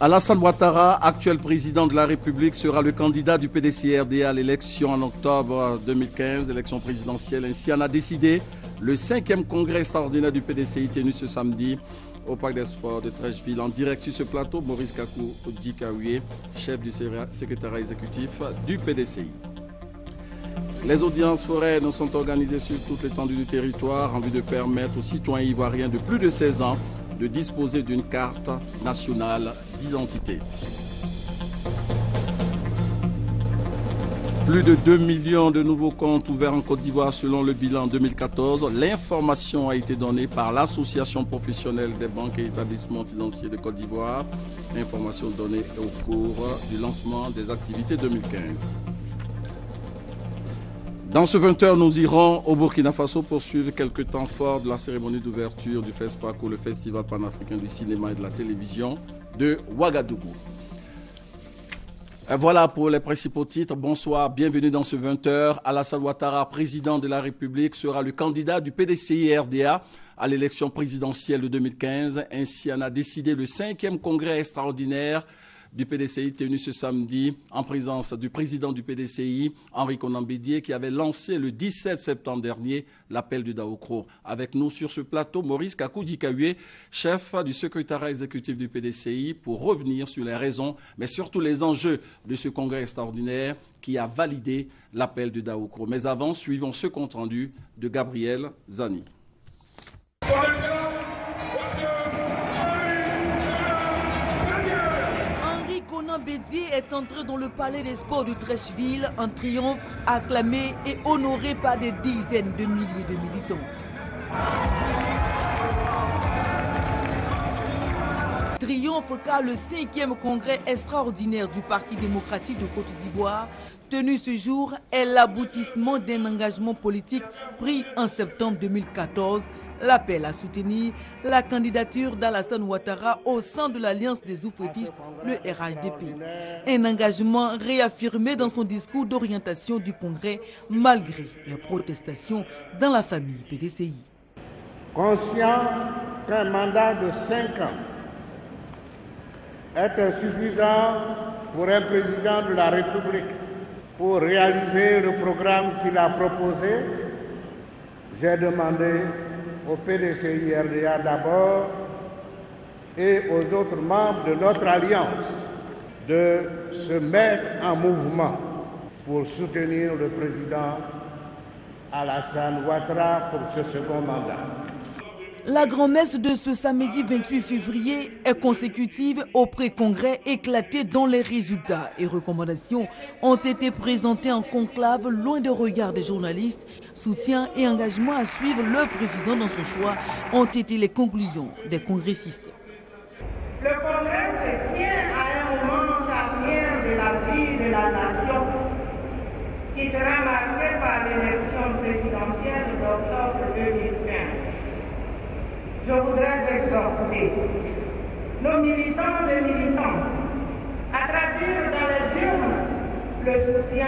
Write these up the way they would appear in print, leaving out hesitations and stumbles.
Alassane Ouattara, actuel président de la République, sera le candidat du PDCRDA à l'élection en octobre 2015, élection présidentielle. Ainsi en a décidé le 5e congrès extraordinaire du PDCI tenu ce samedi au Parc des Sports de Trècheville. En direct sur ce plateau, Maurice Kakou Dikaoué, chef du secrétariat exécutif du PDCI. Les audiences foraines sont organisées sur toute l'étendue du territoire en vue de permettre aux citoyens ivoiriens de plus de 16 ans de disposer d'une carte nationale d'identité. Plus de 2 millions de nouveaux comptes ouverts en Côte d'Ivoire selon le bilan 2014. L'information a été donnée par l'Association professionnelle des banques et établissements financiers de Côte d'Ivoire. Information donnée au cours du lancement des activités 2015. Dans ce 20h, nous irons au Burkina Faso pour suivre quelques temps forts de la cérémonie d'ouverture du FESPACO, le Festival panafricain du cinéma et de la télévision de Ouagadougou. Voilà pour les principaux titres. Bonsoir, bienvenue dans ce 20h. Alassane Ouattara, président de la République, sera le candidat du PDCI-RDA à l'élection présidentielle de 2015. Ainsi en a décidé le 5e congrès extraordinaire du PDCI tenu ce samedi en présence du président du PDCI, Henri Konan Bédié, qui avait lancé le 17 septembre dernier l'appel du Daoukro. Avec nous sur ce plateau, Maurice Kakou Dikaoué, chef du secrétariat exécutif du PDCI, pour revenir sur les raisons, mais surtout les enjeux de ce congrès extraordinaire qui a validé l'appel du Daoukro. Mais avant, suivons ce compte-rendu de Gabriel Zani. Bédié est entré dans le palais des sports de Trècheville en triomphe, acclamé et honoré par des dizaines de milliers de militants. Triomphe car le 5e congrès extraordinaire du Parti démocratique de Côte d'Ivoire, tenu ce jour, est l'aboutissement d'un engagement politique pris en septembre 2014. L'appel à soutenir la candidature d'Alassane Ouattara au sein de l'Alliance des oufédistes, le RHDP. Un engagement réaffirmé dans son discours d'orientation du Congrès, malgré les protestations dans la famille PDCI. Conscient qu'un mandat de 5 ans est insuffisant pour un président de la République pour réaliser le programme qu'il a proposé, j'ai demandé au PDCI-RDA d'abord et aux autres membres de notre alliance de se mettre en mouvement pour soutenir le président Alassane Ouattara pour ce second mandat. La grand-messe de ce samedi 28 février est consécutive au pré-congrès éclaté dont les résultats et recommandations ont été présentés en conclave loin des regards des journalistes. Soutien et engagement à suivre le président dans son choix ont été les conclusions des congressistes. Le congrès se tient à un moment charnière de la vie de la nation qui sera marqué par l'élection présidentielle d'octobre 2015. Je voudrais exhorter nos militants et militantes à traduire dans les urnes le soutien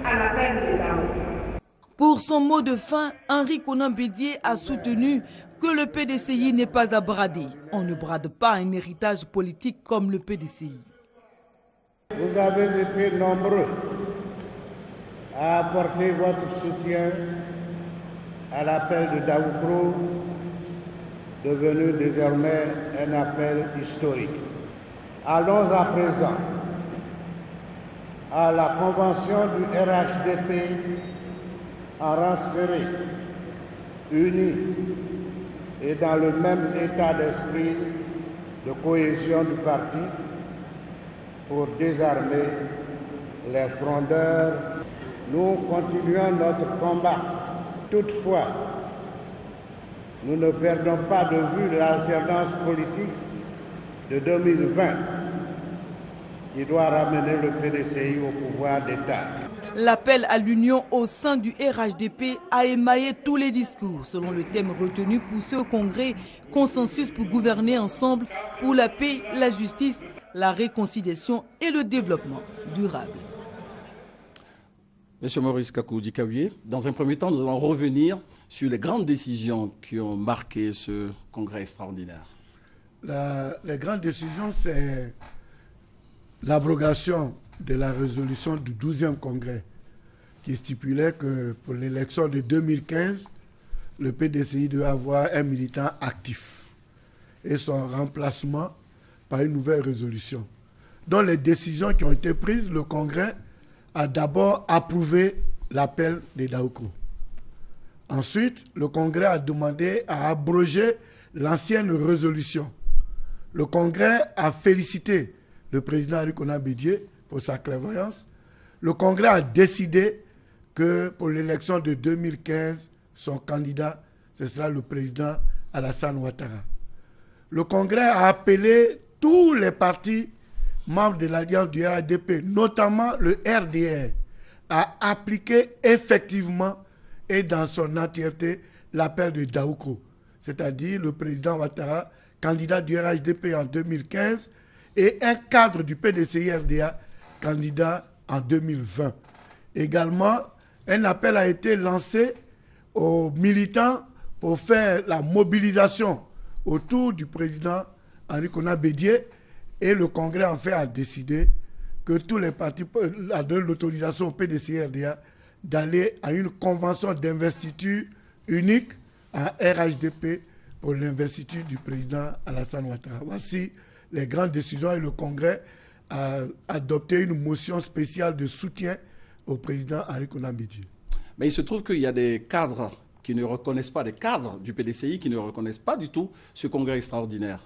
à l'appel de Daoukro. Pour son mot de fin, Henri Konan Bédié a soutenu que le PDCI n'est pas à brader. On ne brade pas un héritage politique comme le PDCI. Vous avez été nombreux à apporter votre soutien à l'appel de Daoukro, devenu désormais un appel historique. Allons à présent à la convention du RHDP en rang serré, unis et dans le même état d'esprit de cohésion du parti pour désarmer les frondeurs. Nous continuons notre combat. Toutefois, nous ne perdons pas de vue l'alternance politique de 2020 qui doit ramener le PDCI au pouvoir d'État. L'appel à l'union au sein du RHDP a émaillé tous les discours selon le thème retenu pour ce congrès, consensus pour gouverner ensemble pour la paix, la justice, la réconciliation et le développement durable. Monsieur Maurice Kakou Dikaoué, dans un premier temps, nous allons revenir sur les grandes décisions qui ont marqué ce congrès extraordinaire. les grandes décisions, c'est l'abrogation de la résolution du 12e congrès qui stipulait que pour l'élection de 2015, le PDCI doit avoir un militant actif et son remplacement par une nouvelle résolution. Dans les décisions qui ont été prises, le Congrès a d'abord approuvé l'appel des Daoukro. Ensuite, le Congrès a demandé à abroger l'ancienne résolution. Le Congrès a félicité le président Arikona Bédié pour sa clairvoyance. Le Congrès a décidé que pour l'élection de 2015, son candidat, ce sera le président Alassane Ouattara. Le Congrès a appelé tous les partis membres de l'Alliance du RHDP, notamment le RDR, à appliquer effectivement et dans son entièreté l'appel de Daoukro, c'est-à-dire le président Ouattara, candidat du RHDP en 2015, et un cadre du PDCI-RDA, candidat en 2020. Également, un appel a été lancé aux militants pour faire la mobilisation autour du président Arikona Bédié, et le Congrès en fait a décidé que tous les partis a donné l'autorisation au PDCI-RDA d'aller à une convention d'investiture unique à RHDP pour l'investiture du président Alassane Ouattara. Voici les grandes décisions et le Congrès a adopté une motion spéciale de soutien au président Arikona Bédié. Mais il se trouve qu'il y a des cadres qui ne reconnaissent pas, des cadres du PDCI qui ne reconnaissent pas du tout ce congrès extraordinaire.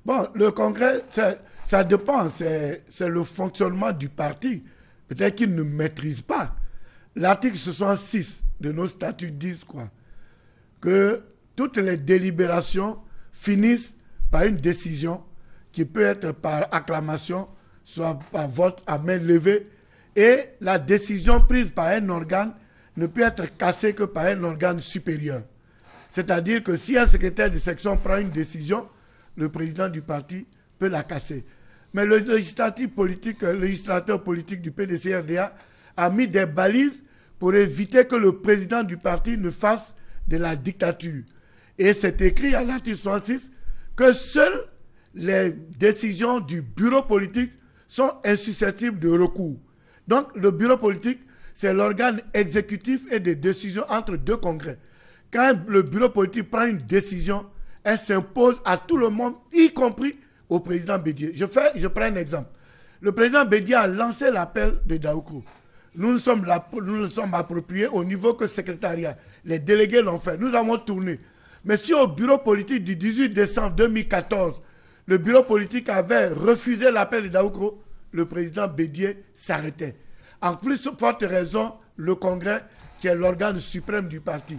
Bon, le congrès, ça dépend, c'est le fonctionnement du parti. Peut-être qu'ils ne maîtrisent pas. L'article 66 de nos statuts disent quoi? Que toutes les délibérations finissent par une décision qui peut être par acclamation, soit par vote à main levée, et la décision prise par un organe ne peut être cassée que par un organe supérieur. C'est-à-dire que si un secrétaire de section prend une décision, le président du parti peut la casser. Mais le législateur politique du PDCI-RDA a mis des balises pour éviter que le président du parti ne fasse de la dictature. Et c'est écrit à l'article 66 que seules les décisions du bureau politique sont insusceptibles de recours. Donc le bureau politique, c'est l'organe exécutif et des décisions entre deux congrès. Quand le bureau politique prend une décision, elle s'impose à tout le monde, y compris au président Bédié. Je prends un exemple. Le président Bédié a lancé l'appel de Daoukro. Nous nous sommes appropriés au niveau que secrétariat. Les délégués l'ont fait. Nous avons tourné. Mais si au bureau politique du 18 décembre 2014, le bureau politique avait refusé l'appel de Daoukro, le président Bédié s'arrêtait. En plus, forte raison, le Congrès, qui est l'organe suprême du parti.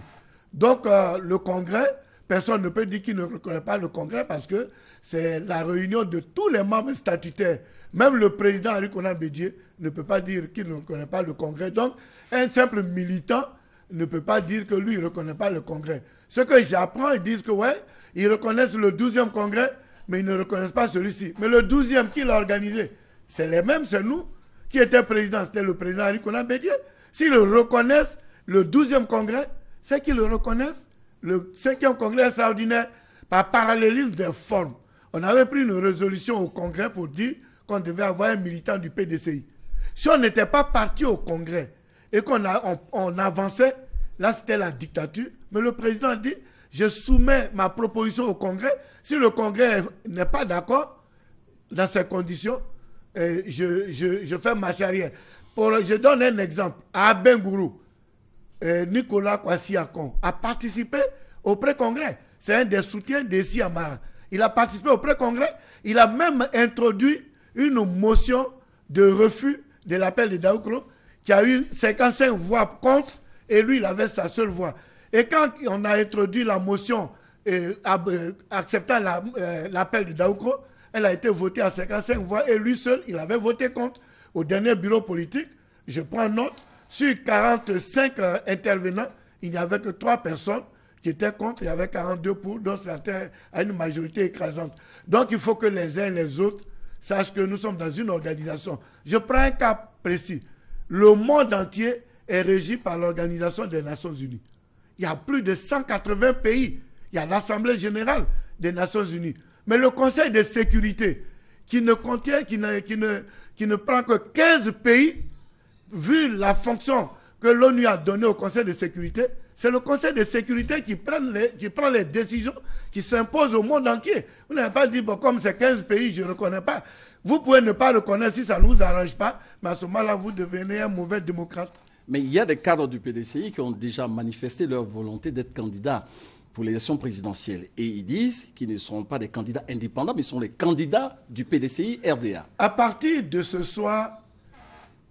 Donc, le Congrès, personne ne peut dire qu'il ne reconnaît pas le Congrès parce que c'est la réunion de tous les membres statutaires. Même le président Arikona Bédié ne peut pas dire qu'il ne reconnaît pas le Congrès. Donc, un simple militant ne peut pas dire que lui, il ne reconnaît pas le Congrès. Ce que j'apprends, ils disent que, ouais, ils reconnaissent le 12e Congrès, mais ils ne reconnaissent pas celui-ci. Mais le 12e, qui l'a organisé? C'est les mêmes, c'est nous. Qui était président? C'était le président Arikona Bédié. S'ils reconnaissent le 12e Congrès, c'est qu'ils le reconnaissent le 5e Congrès extraordinaire par parallélisme des formes. On avait pris une résolution au Congrès pour dire qu'on devait avoir un militant du PDCI. Si on n'était pas parti au Congrès et qu'on avançait, là c'était la dictature. Mais le président a dit, je soumets ma proposition au Congrès. Si le Congrès n'est pas d'accord dans ces conditions, je fais marche arrière. Je donne un exemple. À Bengourou, Nicolas Kwasi-Akon a participé au pré-congrès. C'est un des soutiens d'Essi Amara. Il a participé au pré-congrès. Il a même introduit une motion de refus de l'appel de Daoukro qui a eu 55 voix contre et lui, il avait sa seule voix. Et quand on a introduit la motion acceptant l'appel de Daoukro, elle a été votée à 55 voix et lui seul, il avait voté contre. Au dernier bureau politique, je prends note, sur 45 intervenants, il n'y avait que 3 personnes qui étaient contre, il y avait 42 pour, donc certains à une majorité écrasante. Donc il faut que les uns et les autres sachent que nous sommes dans une organisation. Je prends un cas précis. Le monde entier est régi par l'Organisation des Nations Unies. Il y a plus de 180 pays. Il y a l'Assemblée générale des Nations Unies. Mais le Conseil de sécurité, qui ne prend que 15 pays, vu la fonction que l'ONU a donnée au Conseil de sécurité, c'est le Conseil de sécurité qui prend les décisions qui s'imposent au monde entier. Vous n'avez pas dit, bon, comme c'est 15 pays, je ne reconnais pas. Vous pouvez ne pas reconnaître si ça ne vous arrange pas, mais à ce moment-là, vous devenez un mauvais démocrate. Mais il y a des cadres du PDCI qui ont déjà manifesté leur volonté d'être candidats pour l'élection présidentielle. Et ils disent qu'ils ne seront pas des candidats indépendants, mais ils sont les candidats du PDCI-RDA. À partir de ce soir,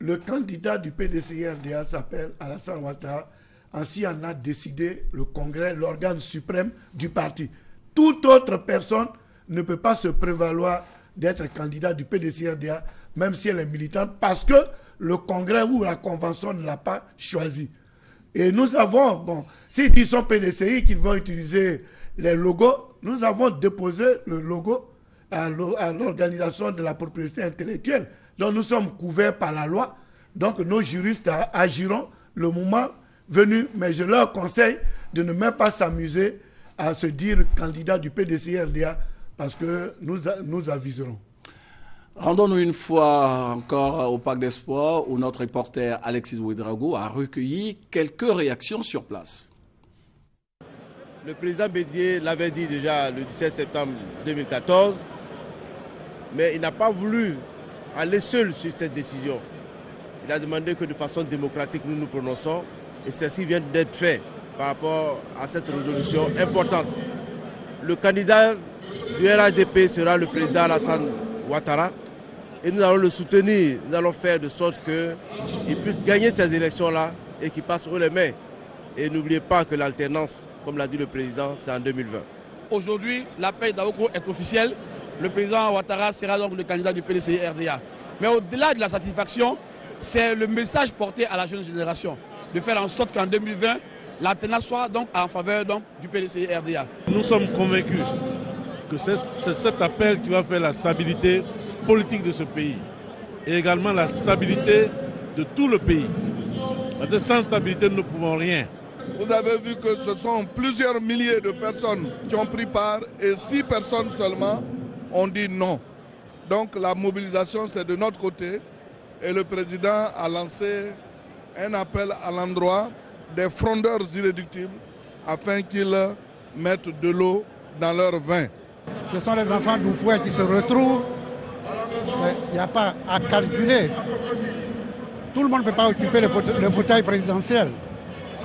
le candidat du PDCI-RDA s'appelle Alassane Ouattara. Ainsi en a décidé le Congrès, l'organe suprême du parti. Toute autre personne ne peut pas se prévaloir d'être candidat du PDCI-RDA, même si elle est militante, parce que le Congrès ou la Convention ne l'a pas choisi. Et nous avons, bon, s'ils disent sont PDCI qu'ils vont utiliser les logos, nous avons déposé le logo à l'organisation de la propriété intellectuelle. Donc nous sommes couverts par la loi. Donc nos juristes agiront le moment venu. Mais je leur conseille de ne même pas s'amuser à se dire candidat du PDCI-RDA parce que nous aviserons. Rendons-nous une fois encore au Parc des Sports où notre reporter Alexis Ouedraogo a recueilli quelques réactions sur place. Le président Bédié l'avait dit déjà le 17 septembre 2014, mais il n'a pas voulu aller seul sur cette décision. Il a demandé que de façon démocratique nous nous prononçons et ceci vient d'être fait par rapport à cette résolution importante. Le candidat du RHDP sera le président Alassane Ouattara et nous allons le soutenir, nous allons faire de sorte qu'il puisse gagner ces élections-là et qu'il passe haut les mains. Et n'oubliez pas que l'alternance, comme l'a dit le président, c'est en 2020. Aujourd'hui, l'appel d'Aoko est officiel. Le président Ouattara sera donc le candidat du PDCI-RDA. Mais au-delà de la satisfaction, c'est le message porté à la jeune génération de faire en sorte qu'en 2020, l'alternance soit donc en faveur donc, du PDCI-RDA. Nous sommes convaincus que c'est cet appel qui va faire la stabilité politique de ce pays et également la stabilité de tout le pays. Parce que sans stabilité, nous ne pouvons rien. Vous avez vu que ce sont plusieurs milliers de personnes qui ont pris part et 6 personnes seulement ont dit non. Donc la mobilisation, c'est de notre côté et le président a lancé un appel à l'endroit des frondeurs irréductibles afin qu'ils mettent de l'eau dans leur vin. Ce sont les enfants d'Oufoué qui se retrouvent. Il n'y a pas à calculer. Tout le monde ne peut pas occuper le fauteuil présidentiel.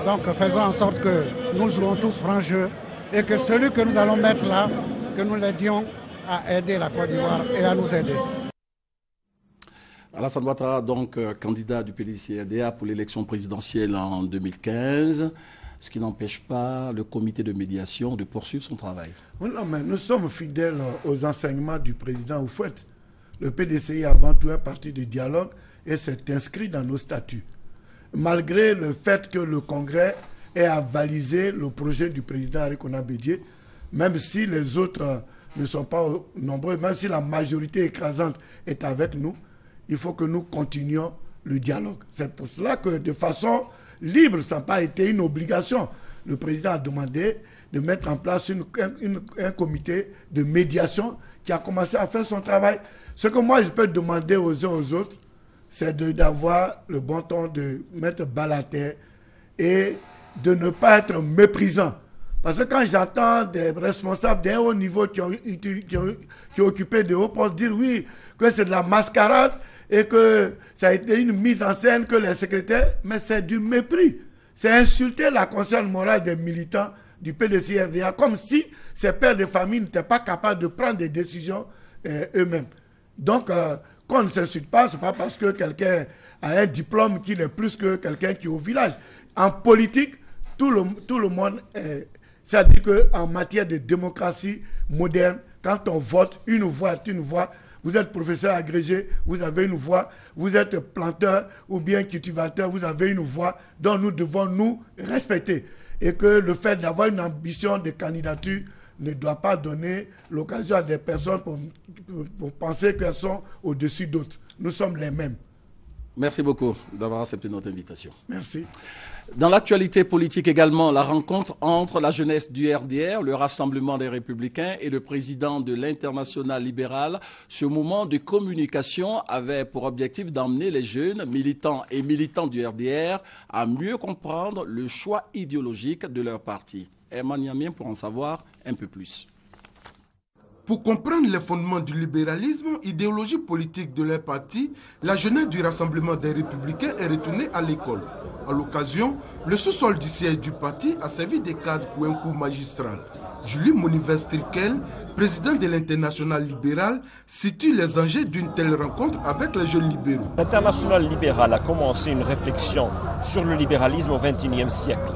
Donc faisons en sorte que nous jouons tous franc jeu et que celui que nous allons mettre là, que nous l'aidions à aider la Côte d'Ivoire et à nous aider. Alassane Ouattara, donc candidat du PDCI-RDA pour l'élection présidentielle en 2015, ce qui n'empêche pas le comité de médiation de poursuivre son travail. Non, mais nous sommes fidèles aux enseignements du président Oufouette. Le PDCI avant tout est parti de dialogue et s'est inscrit dans nos statuts. Malgré le fait que le Congrès ait avalisé le projet du président Arikona Bédié, même si les autres ne sont pas nombreux, même si la majorité écrasante est avec nous, il faut que nous continuions le dialogue. C'est pour cela que de façon libre, ça n'a pas été une obligation. Le président a demandé de mettre en place un comité de médiation qui a commencé à faire son travail. Ce que moi je peux demander aux uns aux autres, c'est d'avoir le bon ton de mettre balle à terre et de ne pas être méprisant. Parce que quand j'entends des responsables d'un haut niveau qui ont occupé de hauts postes dire oui, que c'est de la mascarade et que ça a été une mise en scène que les secrétaires, mais c'est du mépris. C'est insulter la conscience morale des militants du PDCI-RDA comme si ces pères de famille n'étaient pas capables de prendre des décisions eux-mêmes. Donc, qu'on ne s'insulte pas, ce n'est pas parce que quelqu'un a un diplôme qu'il est plus que quelqu'un qui est au village. En politique, tout le monde c'est-à-dire qu'en matière de démocratie moderne, quand on vote, une voix est une voix. Vous êtes professeur agrégé, vous avez une voix. Vous êtes planteur ou bien cultivateur, vous avez une voix dont nous devons nous respecter. Et que le fait d'avoir une ambition de candidature ne doit pas donner l'occasion à des personnes pour penser qu'elles sont au-dessus d'autres. Nous sommes les mêmes. Merci beaucoup d'avoir accepté notre invitation. Merci. Dans l'actualité politique également, la rencontre entre la jeunesse du RDR, le Rassemblement des Républicains et le président de l'Internationale libérale. Ce moment de communication avait pour objectif d'emmener les jeunes militants et militantes du RDR à mieux comprendre le choix idéologique de leur parti. Herman Yamien pour en savoir un peu plus. Pour comprendre les fondements du libéralisme, idéologie politique de leur parti, la jeunesse du Rassemblement des Républicains est retournée à l'école. À l'occasion, le sous-sol du siège du parti a servi de cadre pour un cours magistral. Julie Moniver-Strikel, président de l'Internationale libérale, situe les enjeux d'une telle rencontre avec les jeunes libéraux. L'Internationale libérale a commencé une réflexion sur le libéralisme au XXIe siècle.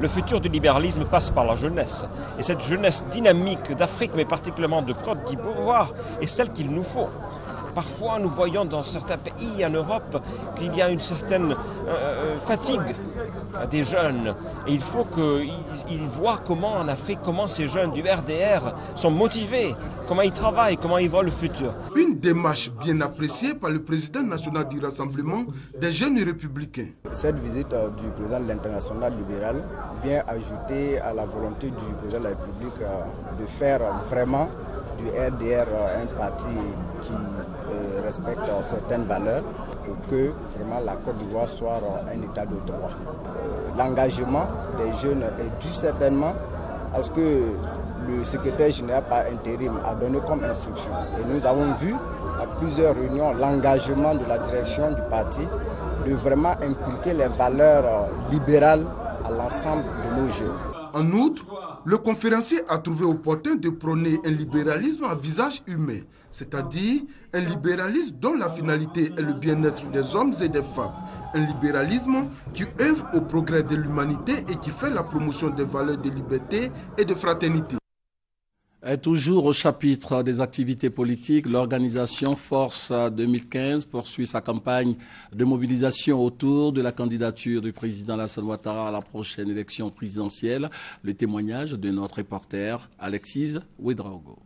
Le futur du libéralisme passe par la jeunesse. Et cette jeunesse dynamique d'Afrique, mais particulièrement de Côte d'Ivoire, est celle qu'il nous faut. Parfois, nous voyons dans certains pays en Europe qu'il y a une certaine fatigue des jeunes. Et il faut qu'ils voient comment en Afrique, comment ces jeunes du RDR sont motivés, comment ils travaillent, comment ils voient le futur. Une démarche bien appréciée par le président national du Rassemblement des jeunes républicains. Cette visite du président de l'Internationale libérale vient ajouter à la volonté du président de la République de faire vraiment du RDR un parti qui respecte certaines valeurs pour que vraiment la Côte d'Ivoire soit un état de droit. L'engagement des jeunes est dû certainement à ce que le secrétaire général par intérim a donné comme instruction. Et nous avons vu à plusieurs réunions l'engagement de la direction du parti de vraiment inculquer les valeurs libérales à l'ensemble de nos jeunes. En outre, le conférencier a trouvé opportun de prôner un libéralisme à visage humain, c'est-à-dire un libéralisme dont la finalité est le bien-être des hommes et des femmes. Un libéralisme qui œuvre au progrès de l'humanité et qui fait la promotion des valeurs de liberté et de fraternité. Et toujours au chapitre des activités politiques, l'organisation Force 2015 poursuit sa campagne de mobilisation autour de la candidature du président Alassane Ouattara à la prochaine élection présidentielle. Le témoignage de notre reporter Alexis Ouedraogo.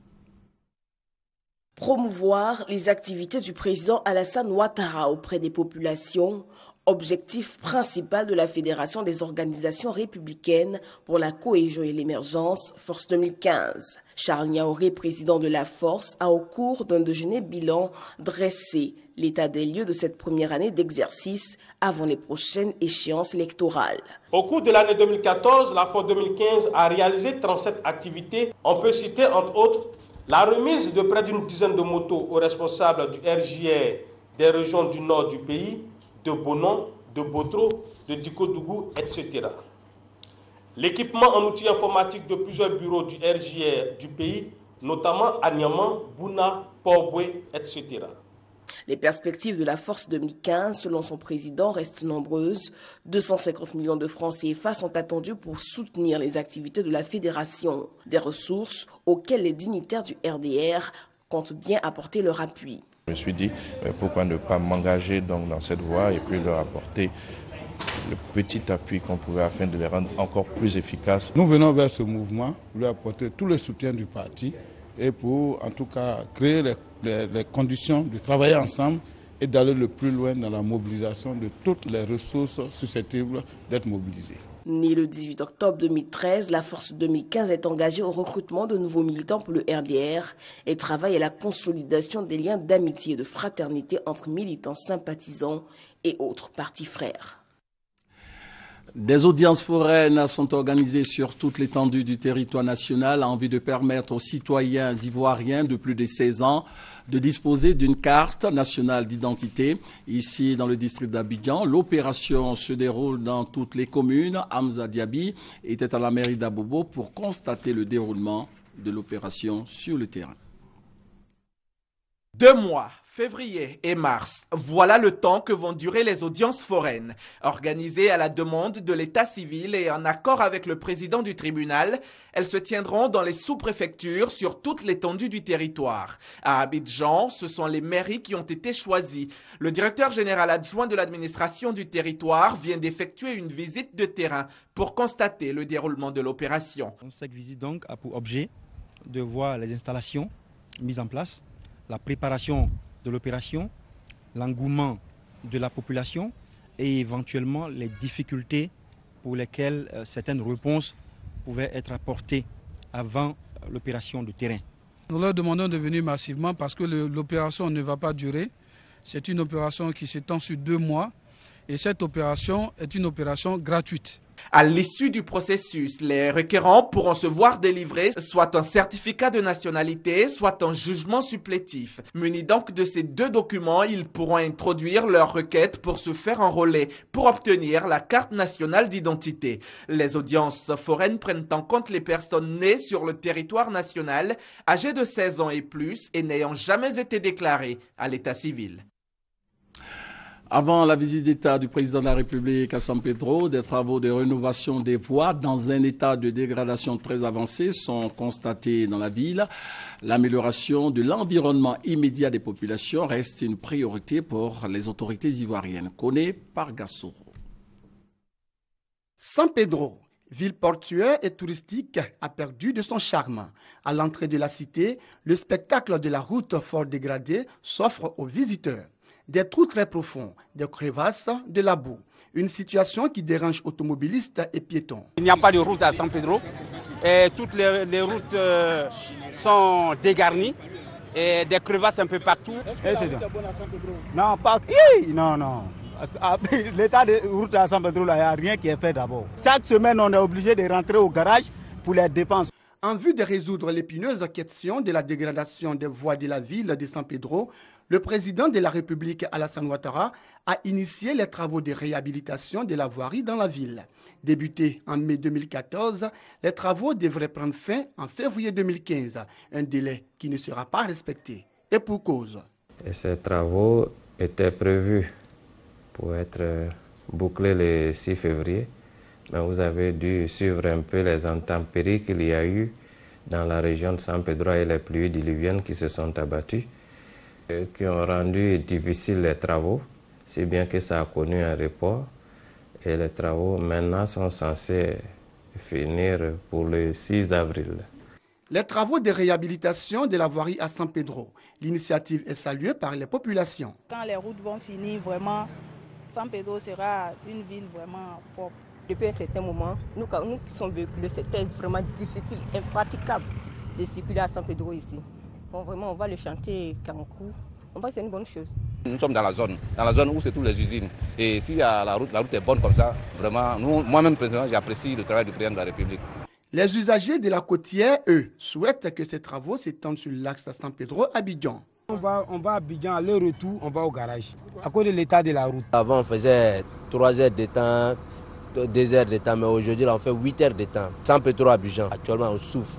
Promouvoir les activités du président Alassane Ouattara auprès des populations, objectif principal de la Fédération des organisations républicaines pour la cohésion et l'émergence, Force 2015. Charles Niaouré, président de la Force, a au cours d'un déjeuner bilan dressé l'état des lieux de cette première année d'exercice avant les prochaines échéances électorales. Au cours de l'année 2014, la Force 2015 a réalisé 37 activités. On peut citer entre autres la remise de près d'une dizaine de motos aux responsables du RJR des régions du nord du pays, de Bonon, de Botro, de Dikodougou, etc. L'équipement en outils informatiques de plusieurs bureaux du RJR du pays, notamment à Niaman, Bouna, Port-Boué, etc. Les perspectives de la Force 2015, selon son président, restent nombreuses. 250 millions de francs CFA sont attendus pour soutenir les activités de la fédération. Des ressources auxquelles les dignitaires du RDR comptent bien apporter leur appui. Je me suis dit, pourquoi ne pas m'engager dans cette voie et puis leur apporter le petit appui qu'on pouvait afin de les rendre encore plus efficaces. Nous venons vers ce mouvement pour lui apporter tout le soutien du parti et pour en tout cas créer les conditions de travailler ensemble et d'aller le plus loin dans la mobilisation de toutes les ressources susceptibles d'être mobilisées. Née le 18 octobre 2013, la Force 2015 est engagée au recrutement de nouveaux militants pour le RDR et travaille à la consolidation des liens d'amitié et de fraternité entre militants sympathisants et autres partis frères. Des audiences foraines sont organisées sur toute l'étendue du territoire national en vue de permettre aux citoyens ivoiriens de plus de 16 ans de disposer d'une carte nationale d'identité. Ici, dans le district d'Abidjan, l'opération se déroule dans toutes les communes. Hamza Diaby était à la mairie d'Abobo pour constater le déroulement de l'opération sur le terrain. 2 mois, février et mars, voilà le temps que vont durer les audiences foraines. Organisées à la demande de l'état civil et en accord avec le président du tribunal, elles se tiendront dans les sous-préfectures sur toute l'étendue du territoire. À Abidjan, ce sont les mairies qui ont été choisies. Le directeur général adjoint de l'administration du territoire vient d'effectuer une visite de terrain pour constater le déroulement de l'opération. Cette visite donc a pour objet de voir les installations mises en place, la préparation de l'opération, l'engouement de la population et éventuellement les difficultés pour lesquelles certaines réponses pouvaient être apportées avant l'opération de terrain. Nous leur demandons de venir massivement parce que l'opération ne va pas durer. C'est une opération qui s'étend sur 2 mois et cette opération est une opération gratuite. À l'issue du processus, les requérants pourront se voir délivrer soit un certificat de nationalité, soit un jugement supplétif. Munis donc de ces 2 documents, ils pourront introduire leur requête pour se faire enrôler pour obtenir la carte nationale d'identité. Les audiences foraines prennent en compte les personnes nées sur le territoire national, âgées de 16 ans et plus et n'ayant jamais été déclarées à l'état civil. Avant la visite d'État du président de la République à San Pedro, des travaux de rénovation des voies dans un état de dégradation très avancé sont constatés dans la ville. L'amélioration de l'environnement immédiat des populations reste une priorité pour les autorités ivoiriennes. Connu par Gassoro. San Pedro, ville portuaire et touristique, a perdu de son charme. À l'entrée de la cité, le spectacle de la route fort dégradée s'offre aux visiteurs. Des trous très profonds, des crevasses, de la boue. Une situation qui dérange automobilistes et piétons. Il n'y a pas de route à San Pedro. Et toutes les routes sont dégarnies et des crevasses un peu partout. Non, pas... Non. L'état de route à San Pedro, il n'y a rien qui est fait d'abord. Chaque semaine, on est obligé de rentrer au garage pour les dépenses. En vue de résoudre l'épineuse question de la dégradation des voies de la ville de San Pedro, le président de la République, Alassane Ouattara, a initié les travaux de réhabilitation de la voirie dans la ville. Débutés en mai 2014, les travaux devraient prendre fin en février 2015, un délai qui ne sera pas respecté. Et pour cause. Et ces travaux étaient prévus pour être bouclés le 6 février, mais vous avez dû suivre un peu les intempéries qu'il y a eu dans la région de San Pedro et les pluies diluviennes qui se sont abattues, qui ont rendu difficiles les travaux, si bien que ça a connu un report. Et les travaux maintenant sont censés finir pour le 6 avril. Les travaux de réhabilitation de la voirie à San Pedro. L'initiative est saluée par les populations. Quand les routes vont finir, vraiment, San Pedro sera une ville vraiment propre. Depuis un certain moment, nous qui sommes véhiculés, c'était vraiment difficile, impraticable de circuler à San Pedro ici. Bon, vraiment, on va le chanter Kankou. On voit que c'est une bonne chose. Nous sommes dans la zone où c'est toutes les usines. Et si la route est bonne comme ça, vraiment, moi-même, président, j'apprécie le travail du président de la République. Les usagers de la côtière, eux, souhaitent que ces travaux s'étendent sur l'axe San Pedro-Abidjan. On va à Abidjan, à retour, on va au garage, à cause de l'état de la route. Avant, on faisait 3 heures de temps, 2 heures de temps, mais aujourd'hui, on fait 8 heures de temps. San Pedro-Abidjan, actuellement, on souffre.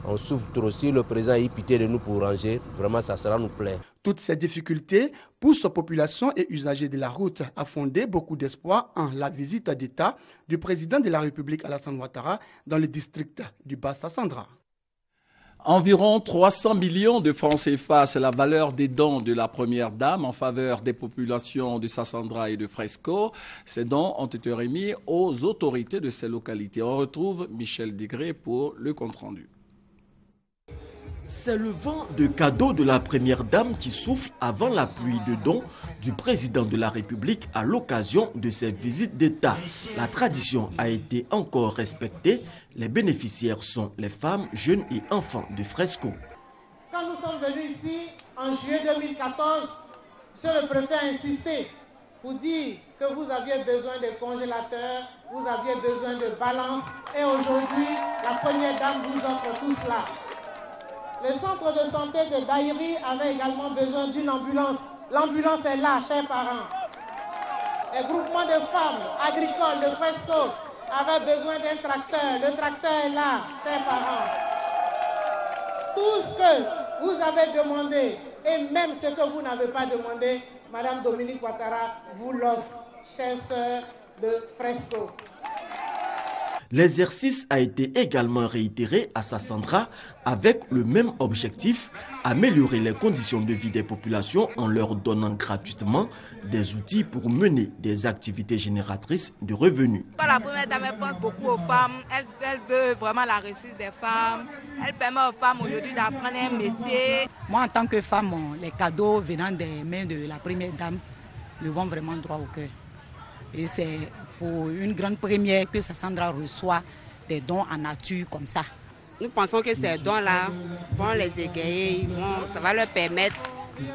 On souffre trop. Si le président a eu pitié de nous pour ranger, vraiment, ça sera nous plaît. Toutes ces difficultés poussent population et usagers de la route à fonder beaucoup d'espoir en la visite d'État du président de la République Alassane Ouattara dans le district du Bas-Sassandra. Environ 300 millions de francs CFA, c'est la valeur des dons de la Première Dame en faveur des populations de Sassandra et de Fresco. Ces dons ont été remis aux autorités de ces localités. On retrouve Michel Digré pour le compte-rendu. C'est le vent de cadeaux de la Première Dame qui souffle avant la pluie de dons du président de la République à l'occasion de ses visites d'État. La tradition a été encore respectée. Les bénéficiaires sont les femmes, jeunes et enfants de Fresco. Quand nous sommes venus ici en juillet 2014, monsieur le préfet a insisté pour dire que vous aviez besoin de congélateurs, vous aviez besoin de balance et aujourd'hui, la Première Dame vous offre tout cela. Le centre de santé de Daïri avait également besoin d'une ambulance. L'ambulance est là, chers parents. Les groupements de femmes agricoles de Fresco avaient besoin d'un tracteur. Le tracteur est là, chers parents. Tout ce que vous avez demandé, et même ce que vous n'avez pas demandé, Madame Dominique Ouattara vous l'offre, chères sœurs de Fresco. L'exercice a été également réitéré à Sassandra avec le même objectif, améliorer les conditions de vie des populations en leur donnant gratuitement des outils pour mener des activités génératrices de revenus. La Première Dame pense beaucoup aux femmes, elle veut vraiment la réussite des femmes, elle permet aux femmes aujourd'hui d'apprendre un métier. Moi en tant que femme, les cadeaux venant des mains de la Première Dame, le vont vraiment droit au cœur. Et c'est pour une grande première que Sassandra reçoit des dons en nature comme ça. Nous pensons que ces dons-là vont les égayer, ça va leur permettre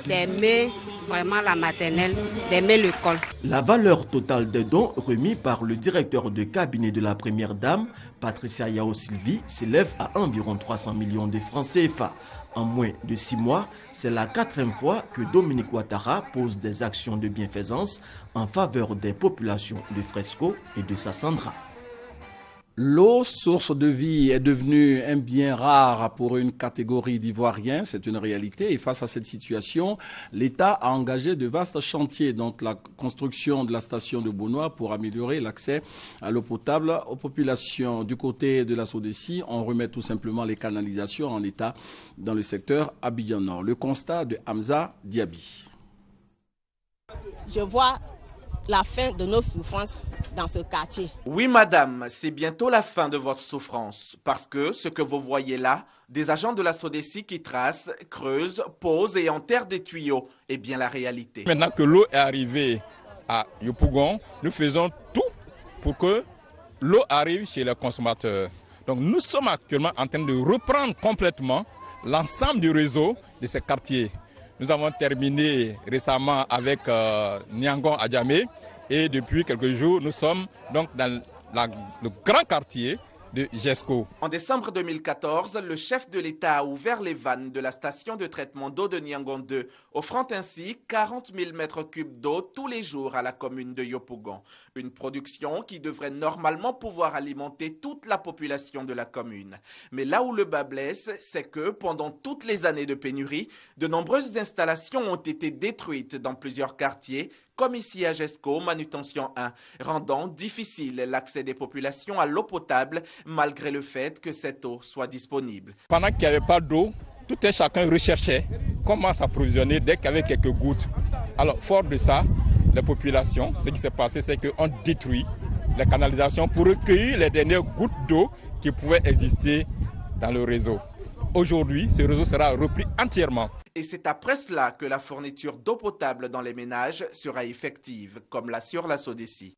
d'aimer vraiment la maternelle, d'aimer l'école. La valeur totale des dons remis par le directeur de cabinet de la première dame, Patricia Yao Sylvie, s'élève à environ 300 millions de francs CFA. En moins de 6 mois, c'est la 4e fois que Dominique Ouattara pose des actions de bienfaisance en faveur des populations de Fresco et de Sassandra. L'eau, source de vie, est devenue un bien rare pour une catégorie d'Ivoiriens. C'est une réalité. Et face à cette situation, l'État a engagé de vastes chantiers, dont la construction de la station de Bounois pour améliorer l'accès à l'eau potable aux populations. Du côté de la SODECI, on remet tout simplement les canalisations en état dans le secteur Abidjan-Nord. Le constat de Hamza Diaby. Je vois la fin de nos souffrances dans ce quartier. Oui, madame, c'est bientôt la fin de votre souffrance. Parce que ce que vous voyez là, des agents de la SODECI qui tracent, creusent, posent et enterrent des tuyaux, est bien la réalité. Maintenant que l'eau est arrivée à Yopougon, nous faisons tout pour que l'eau arrive chez les consommateurs. Donc nous sommes actuellement en train de reprendre complètement l'ensemble du réseau de ces quartiers. Nous avons terminé récemment avec Nyangon Adjamé et depuis quelques jours, nous sommes donc dans le grand quartier de Jesco. En décembre 2014, le chef de l'État a ouvert les vannes de la station de traitement d'eau de Nyangon 2, offrant ainsi 40 000 mètres cubes d'eau tous les jours à la commune de Yopougon. Une production qui devrait normalement pouvoir alimenter toute la population de la commune. Mais là où le bas blesse, c'est que pendant toutes les années de pénurie, de nombreuses installations ont été détruites dans plusieurs quartiers, comme ici à Jesco, Manutention 1, rendant difficile l'accès des populations à l'eau potable malgré le fait que cette eau soit disponible. Pendant qu'il n'y avait pas d'eau, tout un chacun recherchait comment s'approvisionner dès qu'il y avait quelques gouttes. Alors, fort de ça, les populations, ce qui s'est passé, c'est qu'on détruit les canalisations pour recueillir les dernières gouttes d'eau qui pouvaient exister dans le réseau. Aujourd'hui, ce réseau sera repris entièrement. Et c'est après cela que la fourniture d'eau potable dans les ménages sera effective, comme l'assure la SODECI.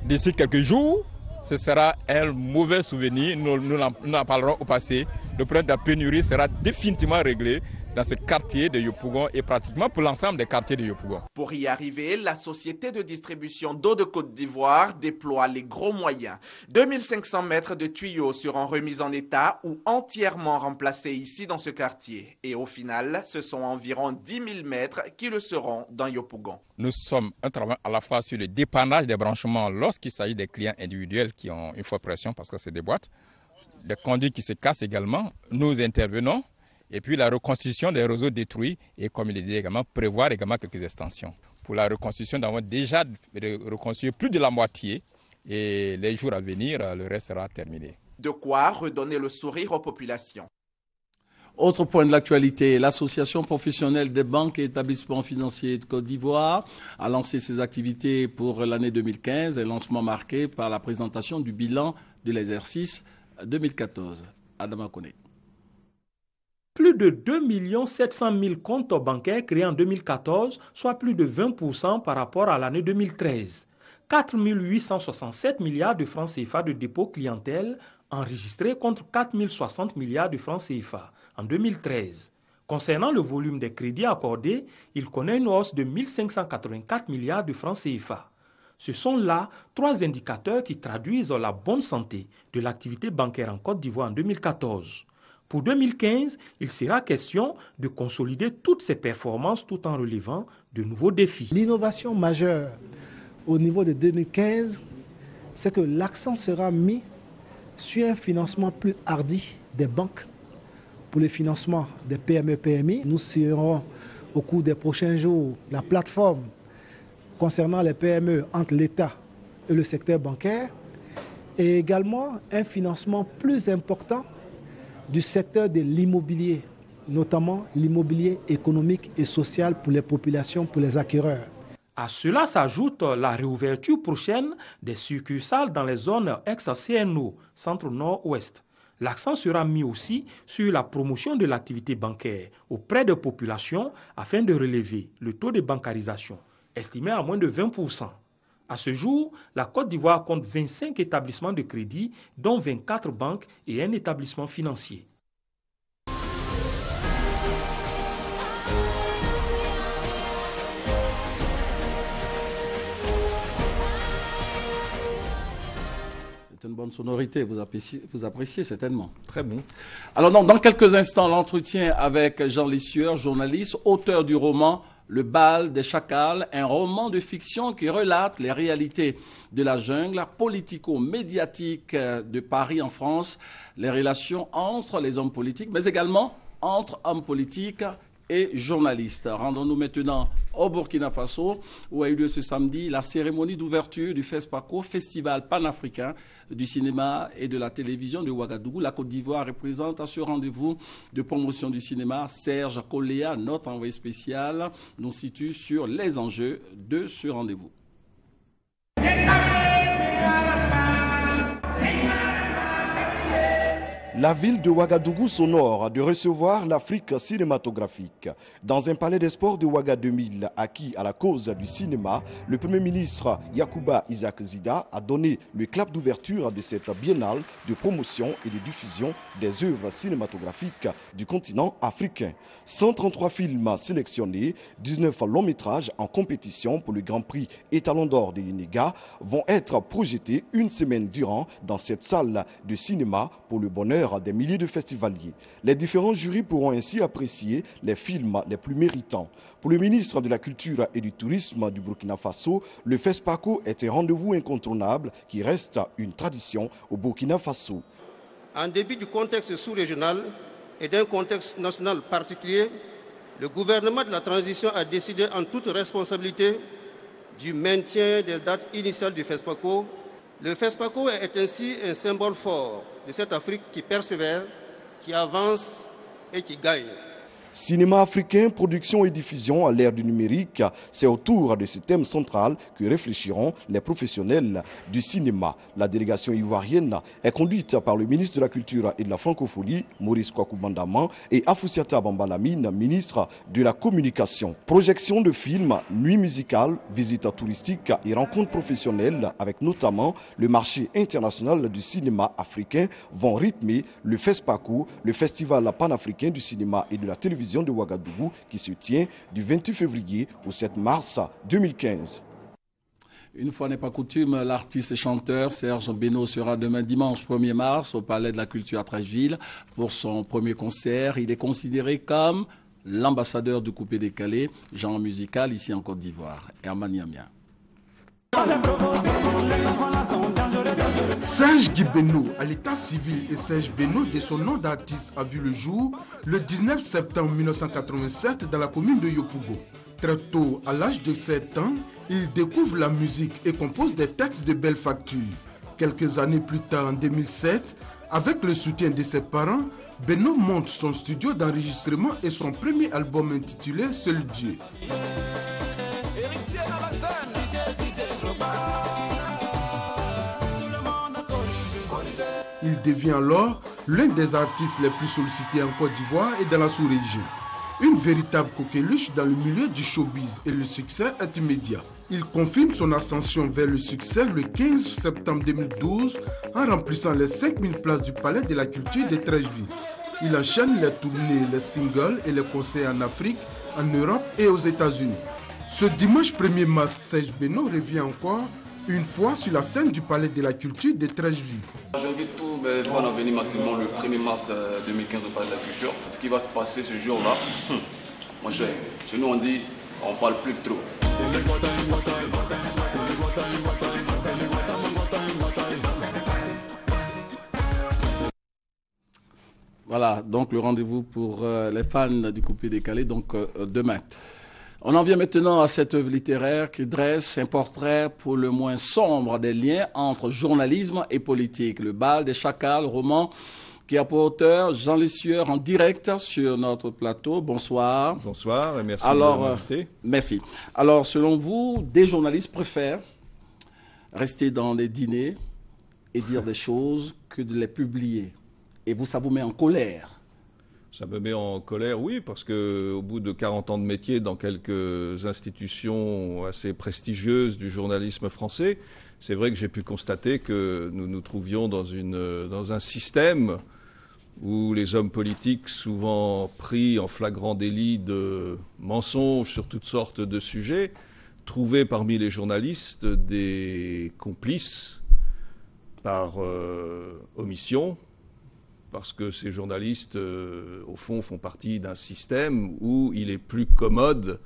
D'ici quelques jours, ce sera un mauvais souvenir, nous en parlerons au passé. Le problème de la pénurie sera définitivement réglé dans ce quartier de Yopougon et pratiquement pour l'ensemble des quartiers de Yopougon. Pour y arriver, la société de distribution d'eau de Côte d'Ivoire déploie les gros moyens. 2500 mètres de tuyaux seront remis en état ou entièrement remplacés ici dans ce quartier. Et au final, ce sont environ 10 000 mètres qui le seront dans Yopougon. Nous sommes un travail à la fois sur le dépannage des branchements lorsqu'il s'agit des clients individuels qui ont une forte pression parce que c'est des boîtes. Les conduits qui se cassent également, nous intervenons. Et puis la reconstitution des réseaux détruits et comme il est dit également, prévoir également quelques extensions. Pour la reconstitution, nous avons déjà reconstruit plus de la moitié et les jours à venir, le reste sera terminé. De quoi redonner le sourire aux populations. Autre point de l'actualité, l'association professionnelle des banques et établissements financiers de Côte d'Ivoire a lancé ses activités pour l'année 2015, un lancement marqué par la présentation du bilan de l'exercice 2014. Adama Kone. Plus de 2 700 000 comptes bancaires créés en 2014, soit plus de 20% par rapport à l'année 2013. 4 867 milliards de francs CFA de dépôt clientèle enregistrés contre 4 060 milliards de francs CFA en 2013. Concernant le volume des crédits accordés, il connaît une hausse de 1 584 milliards de francs CFA. Ce sont là 3 indicateurs qui traduisent la bonne santé de l'activité bancaire en Côte d'Ivoire en 2014. Pour 2015, il sera question de consolider toutes ces performances tout en relevant de nouveaux défis. L'innovation majeure au niveau de 2015, c'est que l'accent sera mis sur un financement plus hardi des banques pour le financement des PME-PMI. Nous serons au cours des prochains jours la plateforme concernant les PME entre l'État et le secteur bancaire et également un financement plus important du secteur de l'immobilier, notamment l'immobilier économique et social pour les populations, pour les acquéreurs. À cela s'ajoute la réouverture prochaine des succursales dans les zones ex-CNO, centre-nord-ouest. L'accent sera mis aussi sur la promotion de l'activité bancaire auprès des populations afin de relever le taux de bancarisation. estimé à moins de 20%. À ce jour, la Côte d'Ivoire compte 25 établissements de crédit, dont 24 banques et un établissement financier. C'est une bonne sonorité, vous appréciez certainement. Très bon. Alors dans quelques instants, l'entretien avec Jean Lessueur, journaliste, auteur du roman Le bal des chacals, un roman de fiction qui relate les réalités de la jungle politico-médiatique de Paris en France, les relations entre les hommes politiques, mais également entre hommes politiques et journalistes. Rendons-nous maintenant au Burkina Faso, où a eu lieu ce samedi la cérémonie d'ouverture du FESPACO, Festival panafricain du cinéma et de la télévision de Ouagadougou. La Côte d'Ivoire représente à ce rendez-vous de promotion du cinéma. Serge Koléa, notre envoyé spécial, nous situe sur les enjeux de ce rendez-vous. La ville de Ouagadougou s'honore de recevoir l'Afrique cinématographique. Dans un palais des sports de Ouaga 2000 acquis à la cause du cinéma, le Premier ministre Yacouba Isaac Zida a donné le clap d'ouverture de cette biennale de promotion et de diffusion des œuvres cinématographiques du continent africain. 133 films sélectionnés, 19 longs métrages en compétition pour le Grand Prix Étalon d'Or de l'INEGA vont être projetés une semaine durant dans cette salle de cinéma pour le bonheur des milliers de festivaliers. Les différents jurys pourront ainsi apprécier les films les plus méritants. Pour le ministre de la Culture et du Tourisme du Burkina Faso, le FESPACO est un rendez-vous incontournable qui reste une tradition au Burkina Faso. En dépit du contexte sous-régional et d'un contexte national particulier, le gouvernement de la transition a décidé en toute responsabilité du maintien des dates initiales du FESPACO. Le FESPACO est ainsi un symbole fort de cette Afrique qui persévère, qui avance et qui gagne. Cinéma africain, production et diffusion à l'ère du numérique, c'est autour de ce thème central que réfléchiront les professionnels du cinéma. La délégation ivoirienne est conduite par le ministre de la Culture et de la Francophonie, Maurice Kwaku Bandaman, et Afoussiata Bambalamine, ministre de la Communication. Projection de films, nuits musicales, visites touristiques et rencontres professionnelles avec notamment le marché international du cinéma africain vont rythmer le FESPACO, le Festival panafricain du cinéma et de la télévision de Ouagadougou qui se tient du 28 février au 7 mars 2015. Une fois n'est pas coutume, l'artiste et chanteur Serge Beno sera demain dimanche 1er mars au Palais de la Culture à Treichville pour son premier concert. Il est considéré comme l'ambassadeur du coupé décalé, genre musical ici en Côte d'Ivoire. Herman Yamia. Serge Guy Beno, à l'état civil, et Serge Beno, de son nom d'artiste, a vu le jour le 19 septembre 1987 dans la commune de Yopougon. Très tôt, à l'âge de 7 ans, il découvre la musique et compose des textes de belle facture. Quelques années plus tard, en 2007, avec le soutien de ses parents, Beno monte son studio d'enregistrement et son premier album intitulé Seul Dieu. Il devient alors l'un des artistes les plus sollicités en Côte d'Ivoire et dans la sous-région. Une véritable coqueluche dans le milieu du showbiz et le succès est immédiat. Il confirme son ascension vers le succès le 15 septembre 2012 en remplissant les 5000 places du Palais de la Culture de Treichville. Il enchaîne les tournées, les singles et les concerts en Afrique, en Europe et aux États-Unis. Ce dimanche 1er mars, Serge Beno revient encore une fois sur la scène du Palais de la Culture de Treichville. J'invite tous mes fans à venir massivement le 1er mars 2015 au Palais de la Culture. Ce qui va se passer ce jour-là, mon cher, chez nous on dit, on ne parle plus de trop. Voilà, donc le rendez-vous pour les fans du coupé décalé, donc demain. On en vient maintenant à cette œuvre littéraire qui dresse un portrait pour le moins sombre des liens entre journalisme et politique. Le bal des chacals, roman qui a pour auteur Jean Lessueur en direct sur notre plateau. Bonsoir. Bonsoir et merci de m'inviter. Merci. Alors, selon vous, des journalistes préfèrent rester dans les dîners et dire des choses que de les publier. Et vous, ça vous met en colère? Ça me met en colère, oui, parce qu'au bout de 40 ans de métier dans quelques institutions assez prestigieuses du journalisme français, c'est vrai que j'ai pu constater que nous nous trouvions dans un système où les hommes politiques, souvent pris en flagrant délit de mensonges sur toutes sortes de sujets, trouvaient parmi les journalistes des complices par omission, parce que ces journalistes, au fond, font partie d'un système où il est plus commode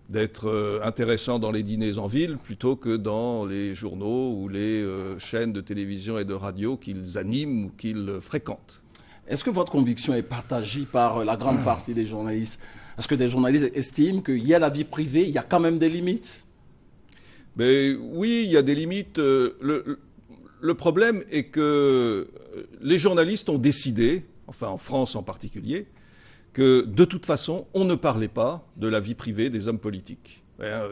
d'être intéressant dans les dîners en ville plutôt que dans les journaux ou les chaînes de télévision et de radio qu'ils animent ou qu'ils fréquentent. Est-ce que votre conviction est partagée par la grande partie des journalistes? Est-ce que des journalistes estiment qu'il y a la vie privée, il y a quand même des limites? Mais oui, il y a des limites. Le problème est que les journalistes ont décidé, enfin en France en particulier, que de toute façon, on ne parlait pas de la vie privée des hommes politiques.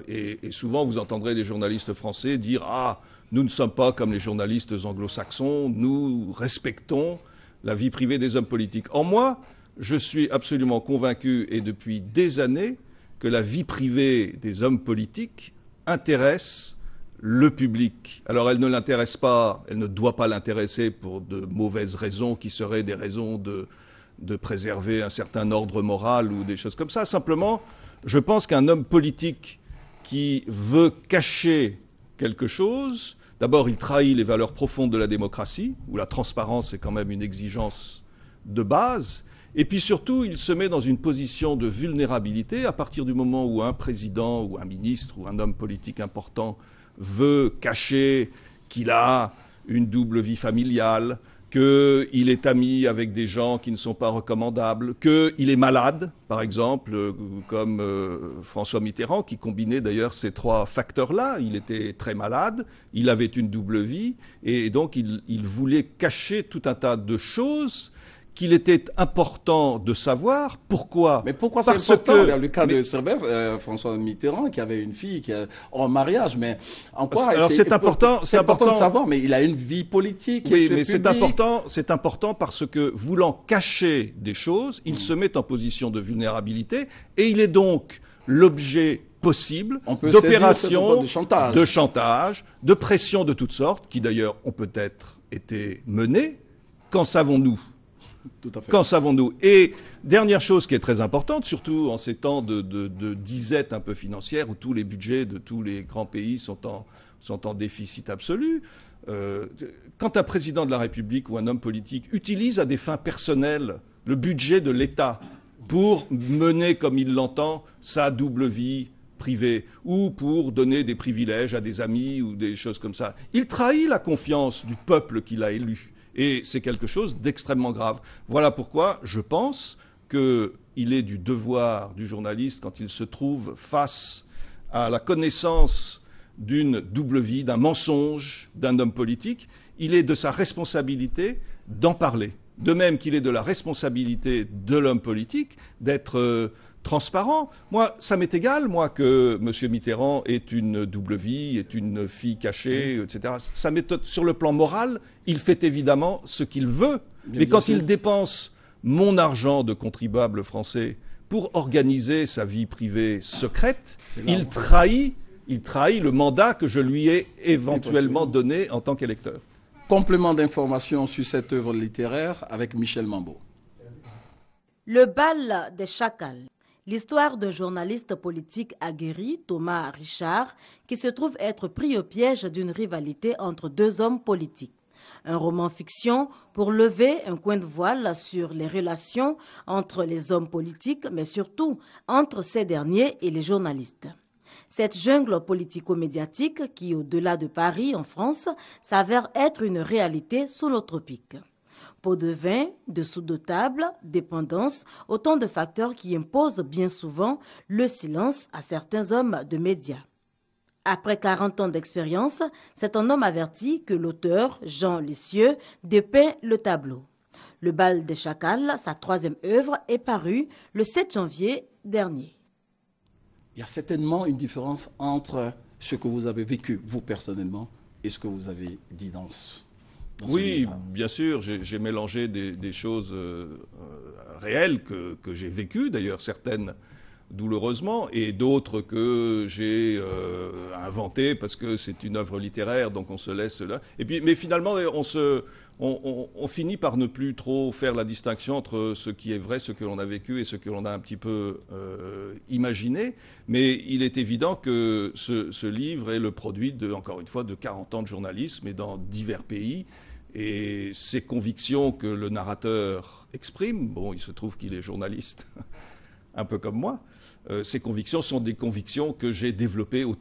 Et souvent, vous entendrez des journalistes français dire « Ah, nous ne sommes pas comme les journalistes anglo-saxons, nous respectons la vie privée des hommes politiques. » Or, moi, je suis absolument convaincu, et depuis des années, que la vie privée des hommes politiques intéresse le public. Alors elle ne l'intéresse pas, elle ne doit pas l'intéresser pour de mauvaises raisons qui seraient des raisons de préserver un certain ordre moral ou des choses comme ça. Simplement, je pense qu'un homme politique qui veut cacher quelque chose, d'abord il trahit les valeurs profondes de la démocratie, où la transparence est quand même une exigence de base, et puis surtout il se met dans une position de vulnérabilité à partir du moment où un président ou un ministre ou un homme politique important veut cacher qu'il a une double vie familiale, qu'il est ami avec des gens qui ne sont pas recommandables, qu'il est malade, par exemple, comme François Mitterrand, qui combinait d'ailleurs ces trois facteurs-là. Il était très malade, il avait une double vie, et donc il voulait cacher tout un tas de choses qu'il était important de savoir. Pourquoi? Mais pourquoi c'est important? Dans le cas de François Mitterrand, qui avait une fille en mariage, mais en quoi? Alors c'est important de savoir, mais il a une vie politique. Oui, mais c'est important parce que voulant cacher des choses, il se met en position de vulnérabilité et il est donc l'objet possible d'opérations de chantage, de pression de toutes sortes, qui d'ailleurs ont peut-être été menées. Qu'en savons-nous? Tout à fait. Qu'en savons-nous? Et dernière chose qui est très importante, surtout en ces temps de disette un peu financière, où tous les budgets de tous les grands pays sont en déficit absolu, quand un président de la République ou un homme politique utilise à des fins personnelles le budget de l'État pour mener, comme il l'entend, sa double vie privée, ou pour donner des privilèges à des amis ou des choses comme ça, il trahit la confiance du peuple qu'il a élu. Et c'est quelque chose d'extrêmement grave. Voilà pourquoi je pense qu'il est du devoir du journaliste, quand il se trouve face à la connaissance d'une double vie, d'un mensonge d'un homme politique, il est de sa responsabilité d'en parler. De même qu'il est de la responsabilité de l'homme politique d'être transparent. Moi, ça m'est égal, moi, que M. Mitterrand ait une double vie, ait une fille cachée, etc. Ça m'étonne. Sur le plan moral, il fait évidemment ce qu'il veut. Mais quand il dépense mon argent de contribuable français pour organiser sa vie privée secrète, il trahit le mandat que je lui ai éventuellement donné en tant qu'électeur. Complément d'information sur cette œuvre littéraire avec Michel Mambo. Le bal des chacals. L'histoire d'un journaliste politique aguerri, Thomas Richard, qui se trouve être pris au piège d'une rivalité entre deux hommes politiques. Un roman fiction pour lever un coin de voile sur les relations entre les hommes politiques, mais surtout entre ces derniers et les journalistes. Cette jungle politico-médiatique qui, au-delà de Paris, en France, s'avère être une réalité sous nos tropiques. Pot de vin, dessous de table, dépendance, autant de facteurs qui imposent bien souvent le silence à certains hommes de médias. Après 40 ans d'expérience, c'est un homme averti que l'auteur, Jean Lessieux, dépeint le tableau. Le bal des chacals, sa troisième œuvre, est parue le 7 janvier dernier. Il y a certainement une différence entre ce que vous avez vécu, vous personnellement, et ce que vous avez dit Oui, bien sûr, j'ai mélangé des choses réelles que j'ai vécues, d'ailleurs certaines douloureusement, et d'autres que j'ai inventées parce que c'est une œuvre littéraire, donc on se laisse là. Et puis, mais finalement, on finit par ne plus trop faire la distinction entre ce qui est vrai, ce que l'on a vécu et ce que l'on a un petit peu imaginé. Mais il est évident que ce livre est le produit, encore une fois, de 40 ans de journalisme et dans divers pays. Et ces convictions que le narrateur exprime, bon, il se trouve qu'il est journaliste, un peu comme moi, ces convictions sont des convictions que j'ai développées au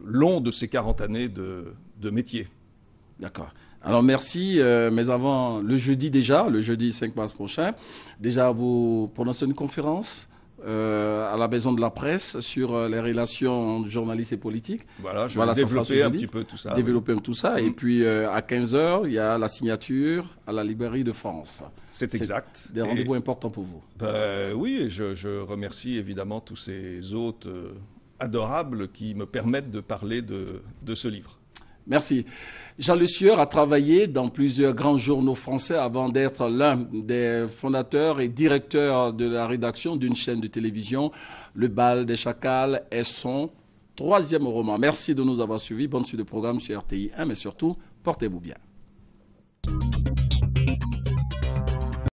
long de ces 40 années de métier. D'accord. Alors merci, mais avant le jeudi 5 mars prochain, déjà vous prononcez une conférence à la Maison de la Presse sur les relations entre journalistes et politiques. Voilà, je vais développer un petit peu tout ça. Développer tout ça. Et puis à 15h, il y a la signature à la Librairie de France. C'est exact. Des rendez-vous importants pour vous. Oui, et je remercie évidemment tous ces hôtes adorables qui me permettent de parler de ce livre. Merci. Jean Le Sueur a travaillé dans plusieurs grands journaux français avant d'être l'un des fondateurs et directeurs de la rédaction d'une chaîne de télévision. Le Bal des Chacals est son 3e roman. Merci de nous avoir suivis. Bonne suite de programme sur RTI 1, mais surtout, portez-vous bien.